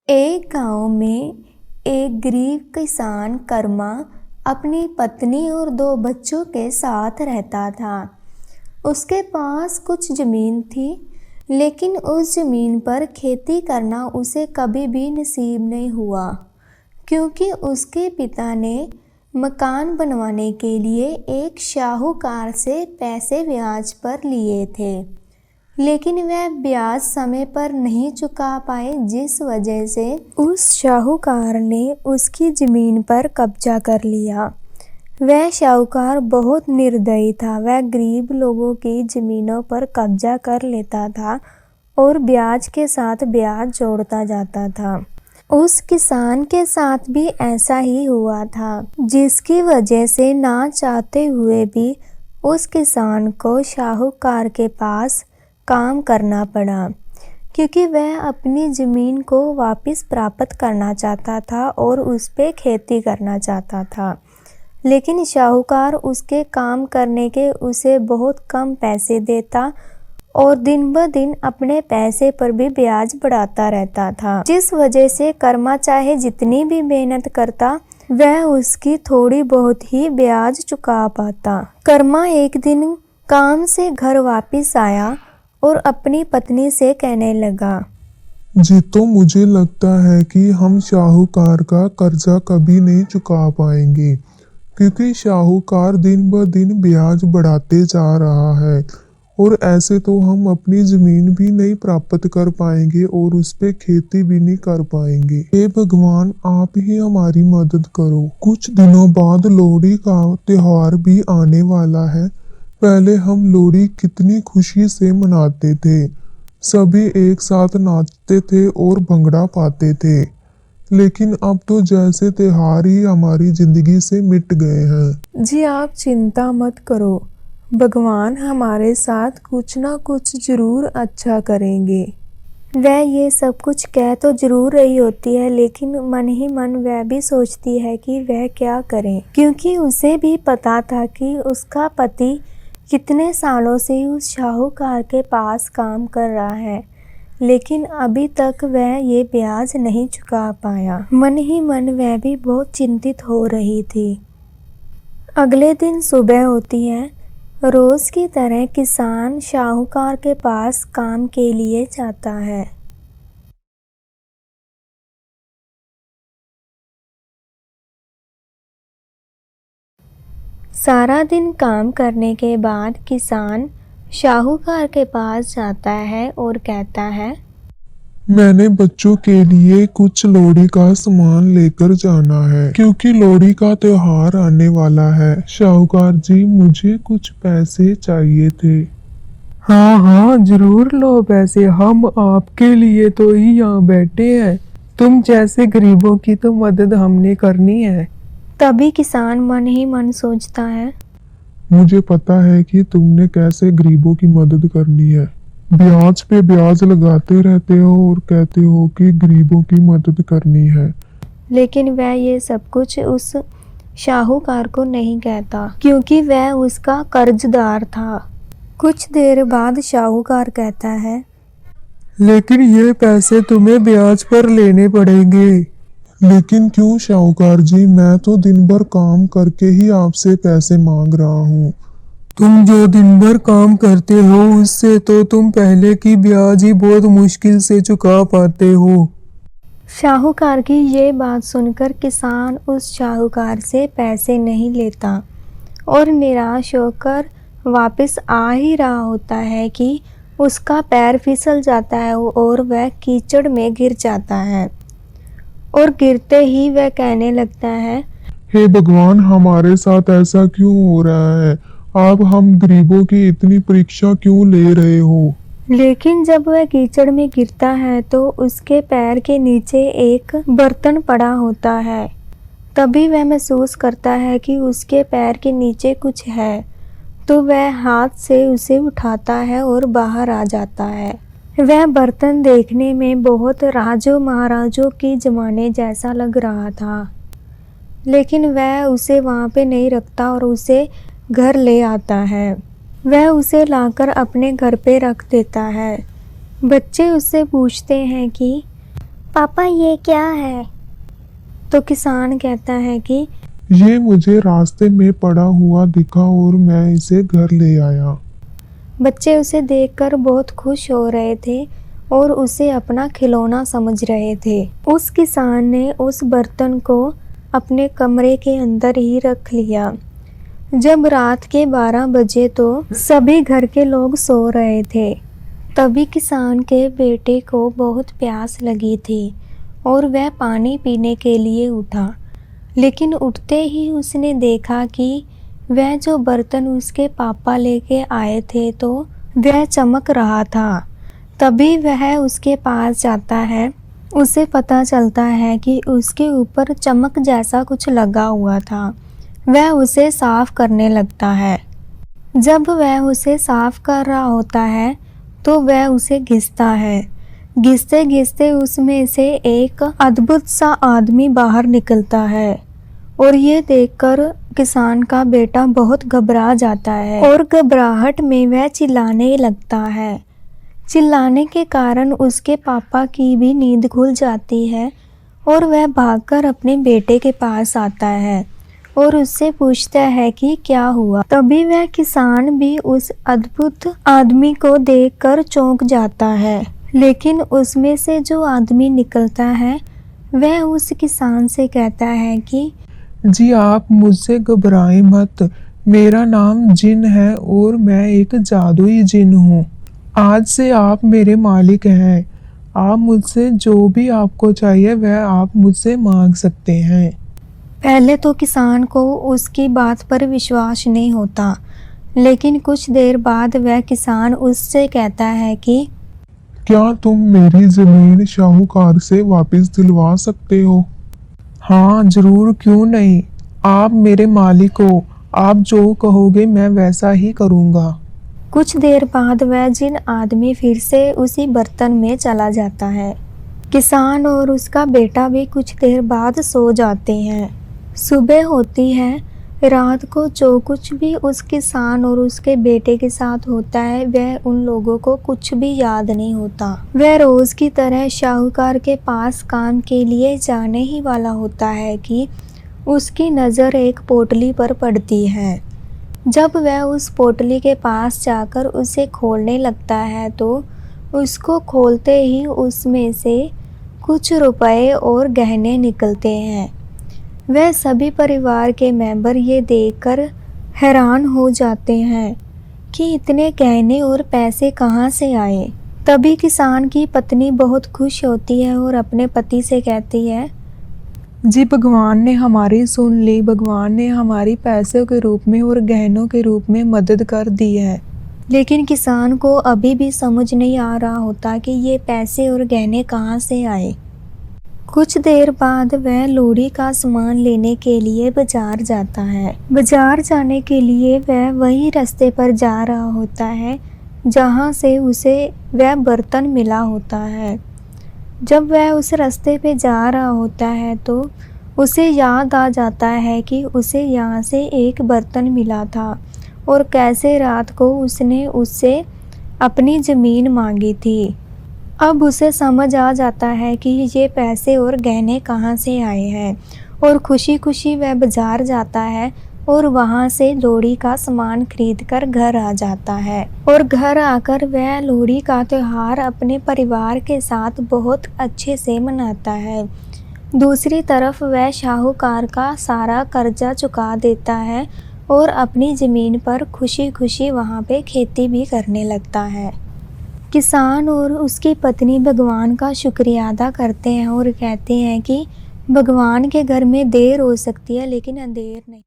एक गांव में एक गरीब किसान कर्मा अपनी पत्नी और 2 बच्चों के साथ रहता था। उसके पास कुछ ज़मीन थी, लेकिन उस ज़मीन पर खेती करना उसे कभी भी नसीब नहीं हुआ, क्योंकि उसके पिता ने मकान बनवाने के लिए एक शाहूकार से पैसे ब्याज पर लिए थे, लेकिन वह ब्याज समय पर नहीं चुका पाए, जिस वजह से उस शाहूकार ने उसकी ज़मीन पर कब्जा कर लिया। वह शाहूकार बहुत निर्दयी था। वह गरीब लोगों की ज़मीनों पर कब्जा कर लेता था और ब्याज के साथ ब्याज जोड़ता जाता था। उस किसान के साथ भी ऐसा ही हुआ था, जिसकी वजह से ना चाहते हुए भी उस किसान को शाहूकार के पास काम करना पड़ा, क्योंकि वह अपनी ज़मीन को वापस प्राप्त करना चाहता था और उस पे खेती करना चाहता था। लेकिन शाहूकार उसके काम करने के उसे बहुत कम पैसे देता और दिन ब दिन अपने पैसे पर भी ब्याज बढ़ाता रहता था, जिस वजह से कर्मा चाहे जितनी भी मेहनत करता, वह उसकी थोड़ी बहुत ही ब्याज चुका पाता। कर्मा एक दिन काम से घर वापस आया और अपनी पत्नी से कहने लगा, जी तो मुझे लगता है कि हम शाहूकार का कर्जा कभी नहीं चुका पाएंगे, क्योंकि शाहूकार दिन ब दिन ब्याज बढ़ाते जा रहा है और ऐसे तो हम अपनी जमीन भी नहीं प्राप्त कर पाएंगे और उस पे खेती भी नहीं कर पाएंगे। हे भगवान, आप ही हमारी मदद करो। कुछ दिनों बाद लोहड़ी का त्योहार भी आने वाला है। पहले हम लोहड़ी कितनी खुशी से मनाते थे, सभी एक साथ नाचते थे और भंगड़ा पाते थे, लेकिन अब तो जैसे त्योहार ही हमारी जिंदगी से मिट गए हैं। जी आप चिंता मत करो, भगवान हमारे साथ कुछ ना कुछ जरूर अच्छा करेंगे। वह ये सब कुछ कह तो जरूर रही होती है, लेकिन मन ही मन वह भी सोचती है कि वह क्या करे, क्योंकि उसे भी पता था कि उसका पति कितने सालों से उस शाहूकार के पास काम कर रहा है, लेकिन अभी तक वह ये ब्याज नहीं चुका पाया। मन ही मन वह भी बहुत चिंतित हो रही थी। अगले दिन सुबह होती है। रोज की तरह किसान शाहूकार के पास काम के लिए जाता है। सारा दिन काम करने के बाद किसान शाहूकार के पास जाता है और कहता है, मैंने बच्चों के लिए कुछ लोहड़ी का सामान लेकर जाना है, क्योंकि लोहड़ी का त्योहार आने वाला है। शाहूकार जी, मुझे कुछ पैसे चाहिए थे। हाँ हाँ जरूर लो पैसे, हम आपके लिए तो ही यहाँ बैठे हैं। तुम जैसे गरीबों की तो मदद हमने करनी है। तभी किसान मन ही मन सोचता है, मुझे पता है कि तुमने कैसे गरीबों की मदद करनी है। ब्याज पे ब्याज लगाते रहते हो और कहते हो कि गरीबों की मदद करनी है। लेकिन वह ये सब कुछ उस शाहूकार को नहीं कहता, क्योंकि वह उसका कर्जदार था। कुछ देर बाद शाहूकार कहता है, लेकिन ये पैसे तुम्हें ब्याज पर लेने पड़ेंगे। लेकिन क्यों शाहूकार जी, मैं तो दिन भर काम करके ही आपसे पैसे मांग रहा हूँ। तुम जो दिन भर काम करते हो उससे तो तुम पहले की ब्याज ही बहुत मुश्किल से चुका पाते हो। शाहूकार की ये बात सुनकर किसान उस शाहूकार से पैसे नहीं लेता और निराश होकर वापस आ ही रहा होता है कि उसका पैर फिसल जाता है और वह कीचड़ में गिर जाता है। और गिरते ही वह कहने लगता है, हे भगवान, हमारे साथ ऐसा क्यों हो रहा है? आप हम गरीबों की इतनी परीक्षा क्यों ले रहे हो? लेकिन जब वह कीचड़ में गिरता है तो उसके पैर के नीचे एक बर्तन पड़ा होता है। तभी वह महसूस करता है कि उसके पैर के नीचे कुछ है, तो वह हाथ से उसे उठाता है और बाहर आ जाता है। वह बर्तन देखने में बहुत राजों महाराजों की जमाने जैसा लग रहा था, लेकिन वह उसे वहाँ पे नहीं रखता और उसे घर ले आता है। वह उसे लाकर अपने घर पे रख देता है। बच्चे उससे पूछते हैं कि पापा ये क्या है? तो किसान कहता है कि ये मुझे रास्ते में पड़ा हुआ दिखा और मैं इसे घर ले आया। बच्चे उसे देखकर बहुत खुश हो रहे थे और उसे अपना खिलौना समझ रहे थे। उस किसान ने उस बर्तन को अपने कमरे के अंदर ही रख लिया। जब रात के 12 बजे तो सभी घर के लोग सो रहे थे। तभी किसान के बेटे को बहुत प्यास लगी थी और वह पानी पीने के लिए उठा। लेकिन उठते ही उसने देखा कि वह जो बर्तन उसके पापा लेके आए थे तो वह चमक रहा था। तभी वह उसके पास जाता है। उसे पता चलता है कि उसके ऊपर चमक जैसा कुछ लगा हुआ था। वह उसे साफ करने लगता है। जब वह उसे साफ कर रहा होता है तो वह उसे घिसता है। घिसते घिसते उसमें से एक अद्भुत सा आदमी बाहर निकलता है और ये देखकर किसान का बेटा बहुत घबरा जाता है और घबराहट में वह चिल्लाने लगता है। चिल्लाने के कारण उसके पापा की भी नींद खुल जाती है और वह भागकर अपने बेटे के पास आता है और उससे पूछता है कि क्या हुआ। तभी वह किसान भी उस अद्भुत आदमी को देखकर चौंक जाता है। लेकिन उसमें से जो आदमी निकलता है वह उस किसान से कहता है कि जी आप मुझसे घबराएं मत, मेरा नाम जिन है और मैं एक जादुई जिन हूँ। आज से आप मेरे मालिक हैं। आप मुझसे जो भी आपको चाहिए वह आप मुझसे मांग सकते हैं। पहले तो किसान को उसकी बात पर विश्वास नहीं होता, लेकिन कुछ देर बाद वह किसान उससे कहता है कि क्या तुम मेरी जमीन शाहूकार से वापस दिलवा सकते हो? हाँ जरूर, क्यों नहीं। आप मेरे मालिक हो, आप जो कहोगे मैं वैसा ही करूँगा। कुछ देर बाद वह जिन आदमी फिर से उसी बर्तन में चला जाता है। किसान और उसका बेटा भी कुछ देर बाद सो जाते हैं। सुबह होती है। रात को जो कुछ भी उस किसान और उसके बेटे के साथ होता है वह उन लोगों को कुछ भी याद नहीं होता। वह रोज की तरह शाहूकार के पास काम के लिए जाने ही वाला होता है कि उसकी नज़र एक पोटली पर पड़ती है। जब वह उस पोटली के पास जाकर उसे खोलने लगता है तो उसको खोलते ही उसमें से कुछ रुपए और गहने निकलते हैं। वह सभी परिवार के मेंबर ये देखकर हैरान हो जाते हैं कि इतने गहने और पैसे कहाँ से आए। तभी किसान की पत्नी बहुत खुश होती है और अपने पति से कहती है, जी भगवान ने हमारी सुन ली, भगवान ने हमारी पैसों के रूप में और गहनों के रूप में मदद कर दी है। लेकिन किसान को अभी भी समझ नहीं आ रहा होता कि ये पैसे और गहने कहाँ से आए। कुछ देर बाद वह लोहड़ी का सामान लेने के लिए बाजार जाता है। बाजार जाने के लिए वह वही रास्ते पर जा रहा होता है जहाँ से उसे वह बर्तन मिला होता है। जब वह उस रास्ते पे जा रहा होता है तो उसे याद आ जाता है कि उसे यहाँ से एक बर्तन मिला था और कैसे रात को उसने उससे अपनी ज़मीन मांगी थी। अब उसे समझ आ जाता है कि ये पैसे और गहने कहाँ से आए हैं और खुशी खुशी वह बाजार जाता है और वहाँ से लोहड़ी का सामान खरीदकर घर आ जाता है। और घर आकर वह लोहड़ी का त्यौहार अपने परिवार के साथ बहुत अच्छे से मनाता है। दूसरी तरफ वह शाहूकार का सारा कर्जा चुका देता है और अपनी ज़मीन पर खुशी खुशी वहाँ पे खेती भी करने लगता है। किसान और उसकी पत्नी भगवान का शुक्रिया अदा करते हैं और कहते हैं कि भगवान के घर में देर हो सकती है लेकिन अंधेर नहीं।